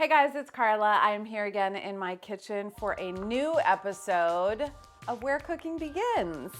Hey guys, it's Carla. I am here again in my kitchen for a new episode of Where Cooking Begins,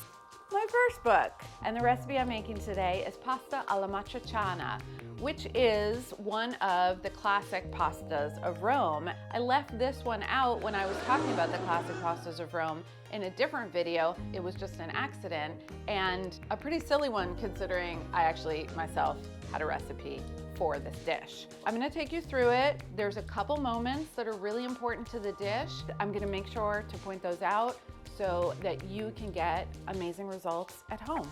my first book. And the recipe I'm making today is pasta alla matriciana, which is one of the classic pastas of Rome. I left this one out when I was talking about the classic pastas of Rome in a different video. It was just an accident and a pretty silly one considering I actually myself had a recipe for this dish. I'm gonna take you through it. There's a couple moments that are really important to the dish. I'm gonna make sure to point those out so that you can get amazing results at home.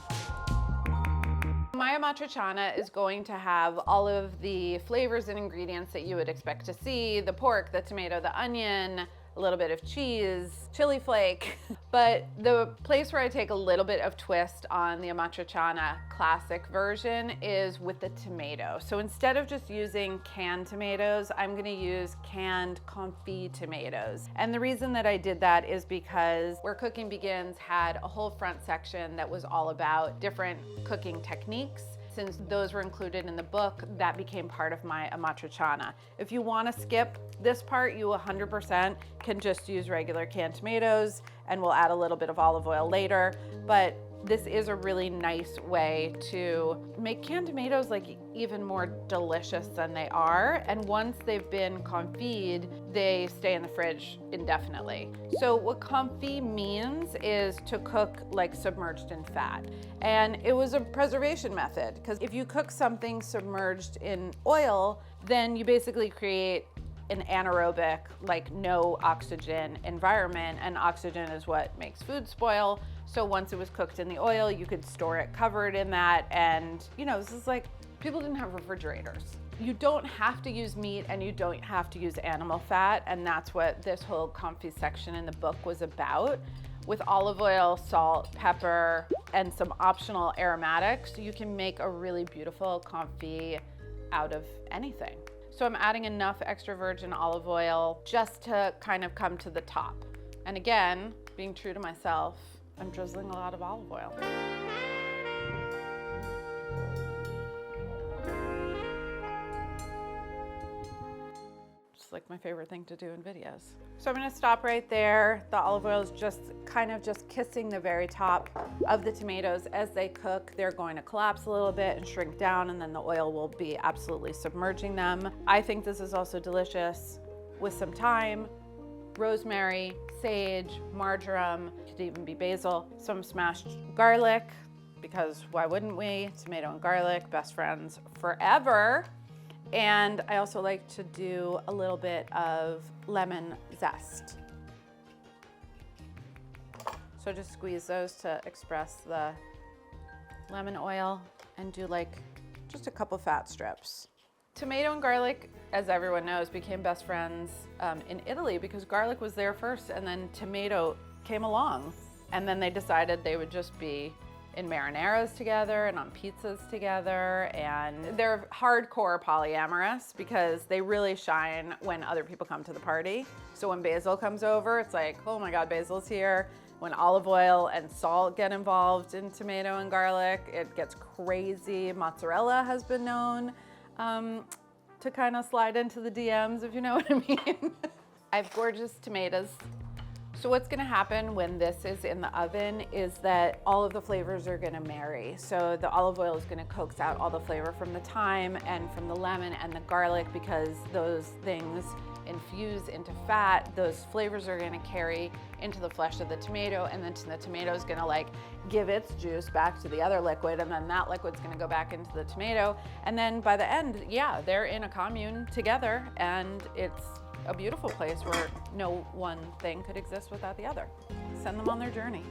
My amatriciana is going to have all of the flavors and ingredients that you would expect to see: the pork, the tomato, the onion, a little bit of cheese, chili flake. But the place where I take a little bit of twist on the amatriciana classic version is with the tomato. So instead of just using canned tomatoes, I'm gonna use canned confit tomatoes. And the reason that I did that is because Where Cooking Begins had a whole front section that was all about different cooking techniques. Since those were included in the book, that became part of my amatriciana. If you want to skip this part, you 100% can just use regular canned tomatoes, and we'll add a little bit of olive oil later. But this is a really nice way to make canned tomatoes like even more delicious than they are. And once they've been confit, they stay in the fridge indefinitely. So what confit means is to cook like submerged in fat. And it was a preservation method, because if you cook something submerged in oil, then you basically create an anaerobic, like no oxygen environment, and oxygen is what makes food spoil. So once it was cooked in the oil, you could store it covered in that. And you know, this is like, people didn't have refrigerators. You don't have to use meat and you don't have to use animal fat. And that's what this whole confit section in the book was about. With olive oil, salt, pepper, and some optional aromatics, you can make a really beautiful confit out of anything. So I'm adding enough extra virgin olive oil just to kind of come to the top. And again, being true to myself, I'm drizzling a lot of olive oil. Just like my favorite thing to do in videos. So I'm gonna stop right there. The olive oil is just kind of just kissing the very top of the tomatoes. As they cook, they're going to collapse a little bit and shrink down, and then the oil will be absolutely submerging them. I think this is also delicious with some thyme, rosemary, sage, marjoram, could even be basil, some smashed garlic, because why wouldn't we? Tomato and garlic, best friends forever. And I also like to do a little bit of lemon zest. So just squeeze those to express the lemon oil, and do like just a couple fat strips. Tomato and garlic, as everyone knows, became best friends in Italy because garlic was there first and then tomato came along. And then they decided they would just be in marinaras together and on pizzas together. And they're hardcore polyamorous because they really shine when other people come to the party. So when basil comes over, it's like, oh my God, basil's here. When olive oil and salt get involved in tomato and garlic, it gets crazy. Mozzarella has been known to kind of slide into the DMs, if you know what I mean. I have gorgeous tomatoes. So what's gonna happen when this is in the oven is that all of the flavors are gonna marry. So the olive oil is gonna coax out all the flavor from the thyme and from the lemon and the garlic, because those things infuse into fat. Those flavors are gonna carry into the flesh of the tomato, and then the tomato is gonna like give its juice back to the other liquid, and then that liquid's gonna go back into the tomato. And then by the end, yeah, they're in a commune together, and it's a beautiful place where no one thing could exist without the other. Send them on their journey.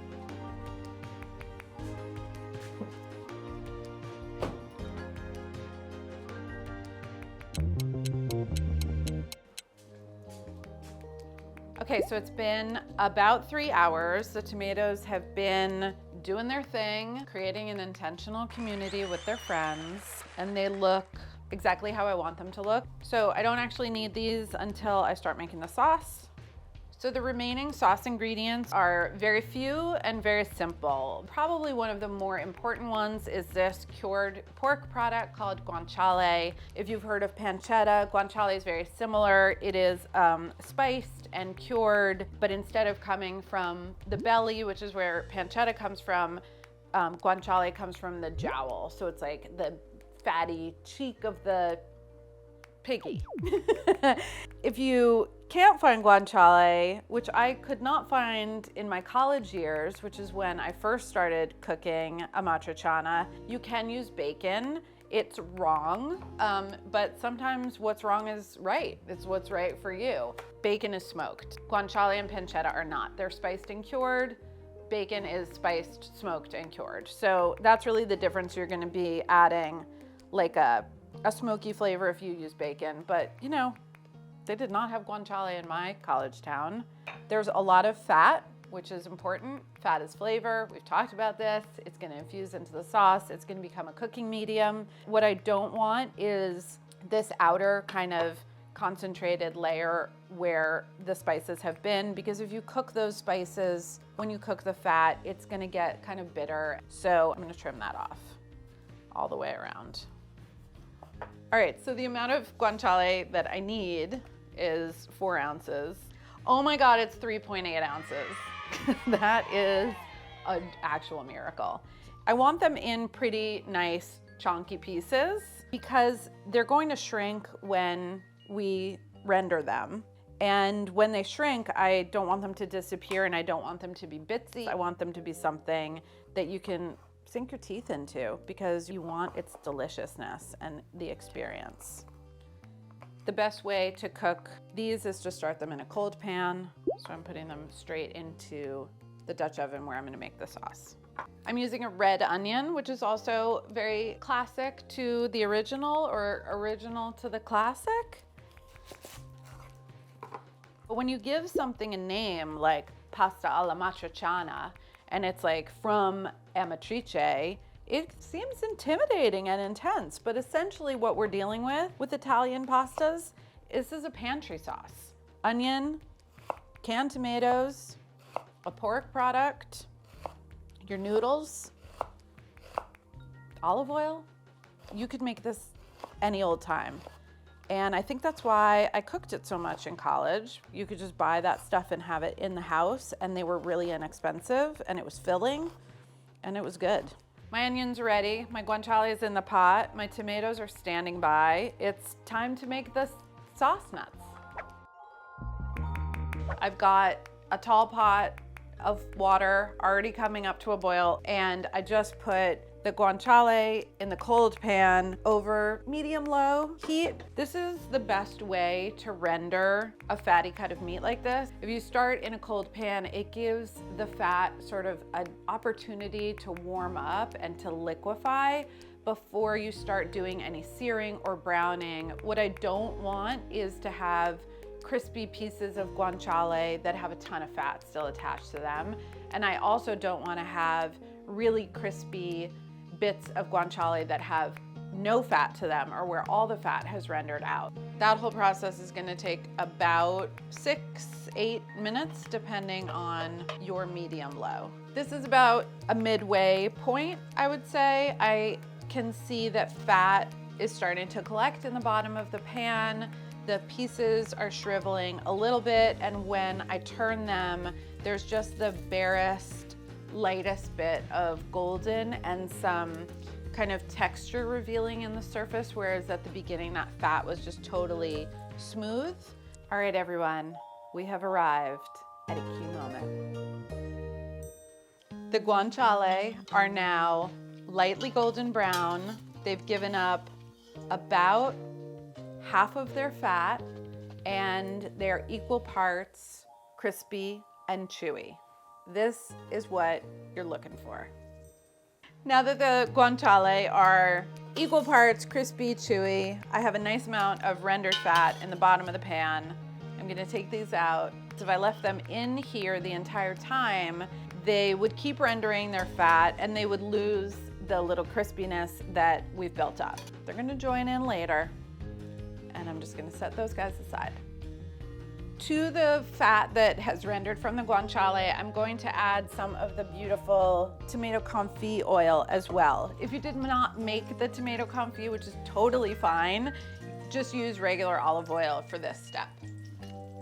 Okay, so it's been about 3 hours. The tomatoes have been doing their thing, creating an intentional community with their friends, and they look exactly how I want them to look. So I don't actually need these until I start making the sauce. So the remaining sauce ingredients are very few and very simple. Probably one of the more important ones is this cured pork product called guanciale. If you've heard of pancetta, guanciale is very similar. It is spiced and cured, but instead of coming from the belly, which is where pancetta comes from, guanciale comes from the jowl. So it's like the fatty cheek of the piggy. If you can't find guanciale, which I could not find in my college years, which is when I first started cooking Amatriciana, you can use bacon. It's wrong, but sometimes what's wrong is right. It's what's right for you. Bacon is smoked. Guanciale and pancetta are not. They're spiced and cured. Bacon is spiced, smoked, and cured. So that's really the difference. You're gonna be adding like a smoky flavor if you use bacon, but you know, they did not have guanciale in my college town. There's a lot of fat, which is important. Fat is flavor. We've talked about this. It's gonna infuse into the sauce. It's gonna become a cooking medium. What I don't want is this outer kind of concentrated layer where the spices have been, because if you cook those spices, when you cook the fat, it's gonna get kind of bitter. So I'm gonna trim that off all the way around. All right, so the amount of guanciale that I need is 4 ounces. Oh my God, it's 3.8 ounces. That is an actual miracle. I want them in pretty nice chunky pieces because they're going to shrink when we render them. And when they shrink, I don't want them to disappear and I don't want them to be bitsy. I want them to be something that you can sink your teeth into because you want its deliciousness and the experience. The best way to cook these is to start them in a cold pan. So I'm putting them straight into the Dutch oven where I'm gonna make the sauce. I'm using a red onion, which is also very classic to the original or original to the classic. But when you give something a name like pasta alla matriciana, and it's like from Amatrice, it seems intimidating and intense, but essentially what we're dealing with Italian pastas is this is a pantry sauce. Onion, canned tomatoes, a pork product, your noodles, olive oil. You could make this any old time. And I think that's why I cooked it so much in college. You could just buy that stuff and have it in the house, and they were really inexpensive, and it was filling, and it was good. My onions are ready. My guanciale is in the pot. My tomatoes are standing by. It's time to make the sauce nuts. I've got a tall pot of water already coming up to a boil, and I just put the guanciale in the cold pan over medium-low heat. This is the best way to render a fatty cut of meat like this. If you start in a cold pan, it gives the fat sort of an opportunity to warm up and to liquefy before you start doing any searing or browning. What I don't want is to have crispy pieces of guanciale that have a ton of fat still attached to them. And I also don't want to have really crispy bits of guanciale that have no fat to them or where all the fat has rendered out. That whole process is going to take about 6-8 minutes depending on your medium-low. This is about a midway point, I would say. I can see that fat is starting to collect in the bottom of the pan. The pieces are shriveling a little bit, and when I turn them, there's just the barest, lightest bit of golden and some kind of texture revealing in the surface, whereas at the beginning that fat was just totally smooth. All right, everyone, we have arrived at a key moment. The guanciale are now lightly golden brown. They've given up about half of their fat, and they're equal parts crispy and chewy. This is what you're looking for. Now that the guanciale are equal parts crispy, chewy, I have a nice amount of rendered fat in the bottom of the pan. I'm gonna take these out. So if I left them in here the entire time, they would keep rendering their fat and they would lose the little crispiness that we've built up. They're gonna join in later, and I'm just gonna set those guys aside. To the fat that has rendered from the guanciale, I'm going to add some of the beautiful tomato confit oil as well. If you did not make the tomato confit, which is totally fine, just use regular olive oil for this step.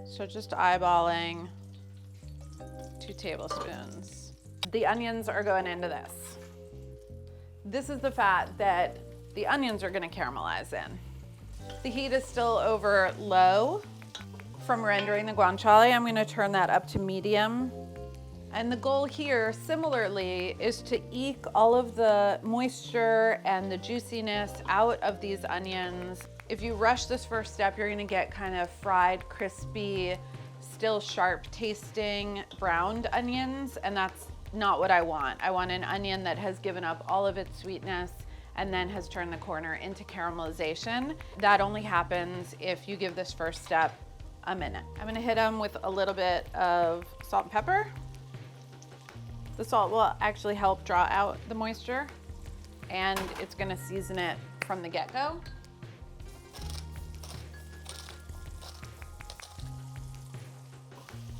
So just eyeballing 2 tablespoons. The onions are going into this. This is the fat that the onions are going to caramelize in. The heat is still over low. From rendering the guanciale, I'm going to turn that up to medium. And the goal here, similarly, is to eke all of the moisture and the juiciness out of these onions. If you rush this first step, you're going to get kind of fried, crispy, still sharp tasting browned onions, and that's not what I want. I want an onion that has given up all of its sweetness and then has turned the corner into caramelization. That only happens if you give this first step a minute. I'm gonna hit them with a little bit of salt and pepper. The salt will actually help draw out the moisture, and it's gonna season it from the get-go.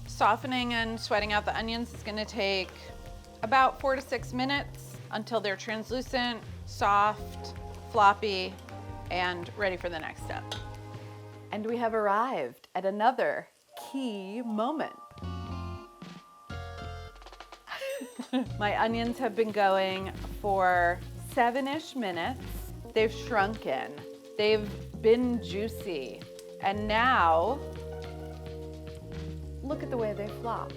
Softening and sweating out the onions is gonna take about 4 to 6 minutes until they're translucent, soft, floppy, and ready for the next step. And we have arrived at another key moment. My onions have been going for 7-ish minutes. They've shrunken. They've been juicy. And now, look at the way they flop.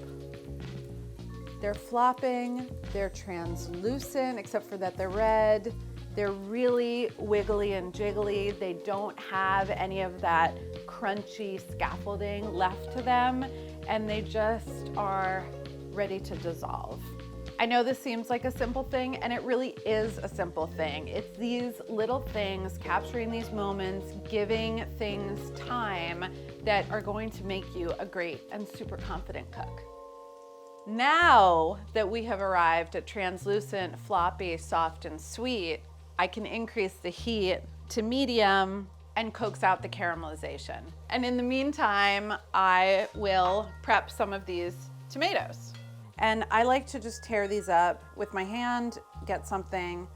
They're flopping, they're translucent, except for that they're red. They're really wiggly and jiggly. They don't have any of that crunchy scaffolding left to them, and they just are ready to dissolve. I know this seems like a simple thing, and it really is a simple thing. It's these little things, capturing these moments, giving things time that are going to make you a great and super confident cook. Now that we have arrived at translucent, floppy, soft, and sweet, I can increase the heat to medium and coax out the caramelization. And in the meantime, I will prep some of these tomatoes. And I like to just tear these up with my hand, get something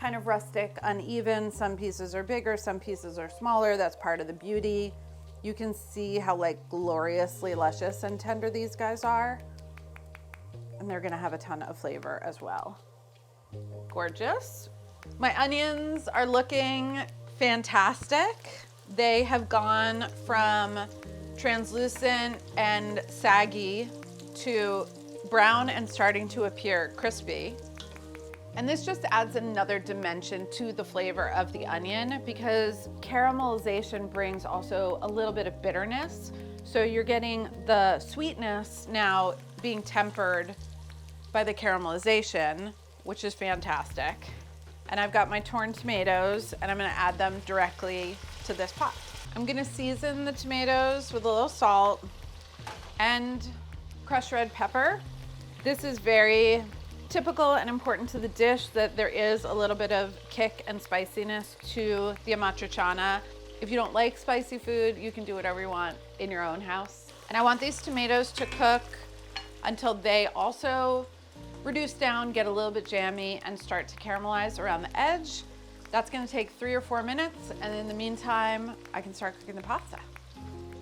kind of rustic, uneven. Some pieces are bigger, some pieces are smaller. That's part of the beauty. You can see how like gloriously luscious and tender these guys are. And they're gonna have a ton of flavor as well. Gorgeous. My onions are looking fantastic. They have gone from translucent and saggy to brown and starting to appear crispy. And this just adds another dimension to the flavor of the onion, because caramelization brings also a little bit of bitterness. So you're getting the sweetness now being tempered by the caramelization, which is fantastic. And I've got my torn tomatoes, and I'm gonna add them directly to this pot. I'm gonna season the tomatoes with a little salt and crushed red pepper. This is very typical and important to the dish, that there is a little bit of kick and spiciness to the Amatriciana. If you don't like spicy food, you can do whatever you want in your own house. And I want these tomatoes to cook until they also reduce down, get a little bit jammy, and start to caramelize around the edge. That's gonna take 3 or 4 minutes, and in the meantime, I can start cooking the pasta.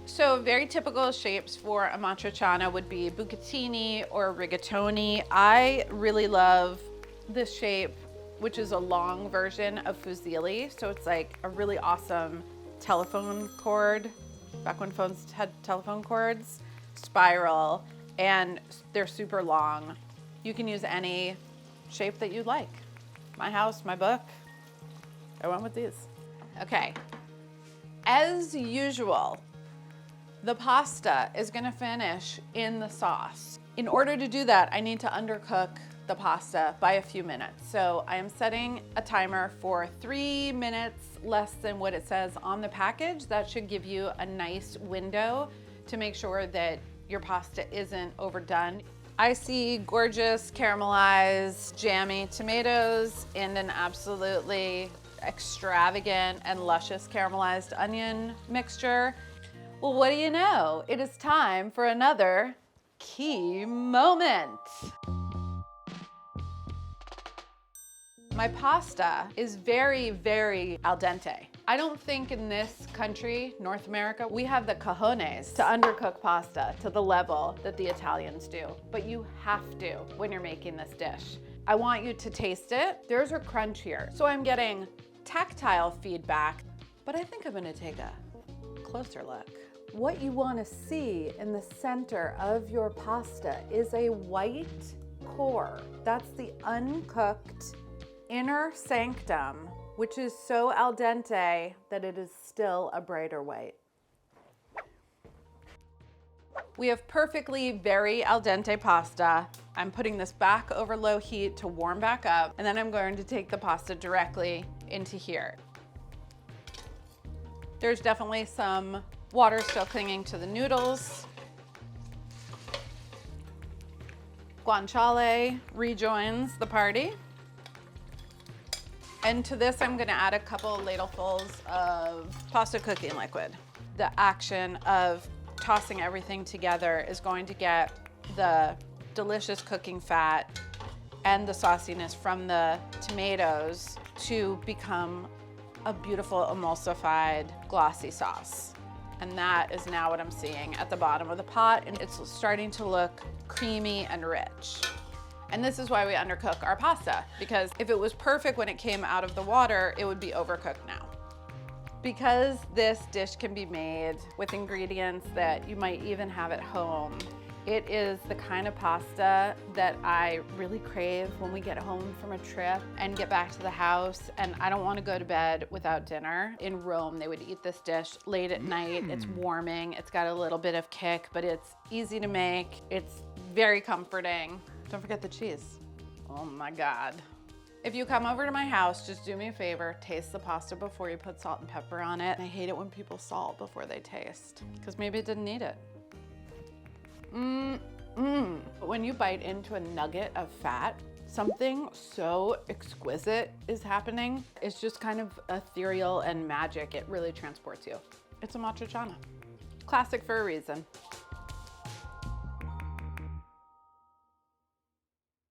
So very typical shapes for Amatriciana would be bucatini or rigatoni. I really love this shape, which is a long version of fusilli. So it's like a really awesome telephone cord, back when phones had telephone cords, spiral, and they're super long. You can use any shape that you'd like. My house, my book, I went with these. Okay, as usual, the pasta is gonna finish in the sauce. In order to do that, I need to undercook the pasta by a few minutes. So I am setting a timer for 3 minutes, less than what it says on the package. That should give you a nice window to make sure that your pasta isn't overdone. I see gorgeous caramelized, jammy tomatoes in an absolutely extravagant and luscious caramelized onion mixture. Well, what do you know? It is time for another key moment. My pasta is very, very al dente. I don't think in this country, North America, we have the cojones to undercook pasta to the level that the Italians do, but you have to when you're making this dish. I want you to taste it. There's a crunch here. So I'm getting tactile feedback, but I think I'm gonna take a closer look. What you wanna see in the center of your pasta is a white core. That's the uncooked inner sanctum, which is so al dente that it is still a brighter white. We have perfectly very al dente pasta. I'm putting this back over low heat to warm back up, and then I'm going to take the pasta directly into here. There's definitely some water still clinging to the noodles. Guanciale rejoins the party. And to this, I'm gonna add a couple ladlefuls of pasta cooking liquid. The action of tossing everything together is going to get the delicious cooking fat and the sauciness from the tomatoes to become a beautiful emulsified glossy sauce. And that is now what I'm seeing at the bottom of the pot, and it's starting to look creamy and rich. And this is why we undercook our pasta, because if it was perfect when it came out of the water, it would be overcooked now. Because this dish can be made with ingredients that you might even have at home, it is the kind of pasta that I really crave when we get home from a trip and get back to the house and I don't want to go to bed without dinner. In Rome, they would eat this dish late at night. It's warming, it's got a little bit of kick, but it's easy to make. It's very comforting. Don't forget the cheese. Oh my God. If you come over to my house, just do me a favor, taste the pasta before you put salt and pepper on it. I hate it when people salt before they taste, because maybe it didn't need it. But when you bite into a nugget of fat, something so exquisite is happening. It's just kind of ethereal and magic. It really transports you. It's Amatriciana. Classic for a reason.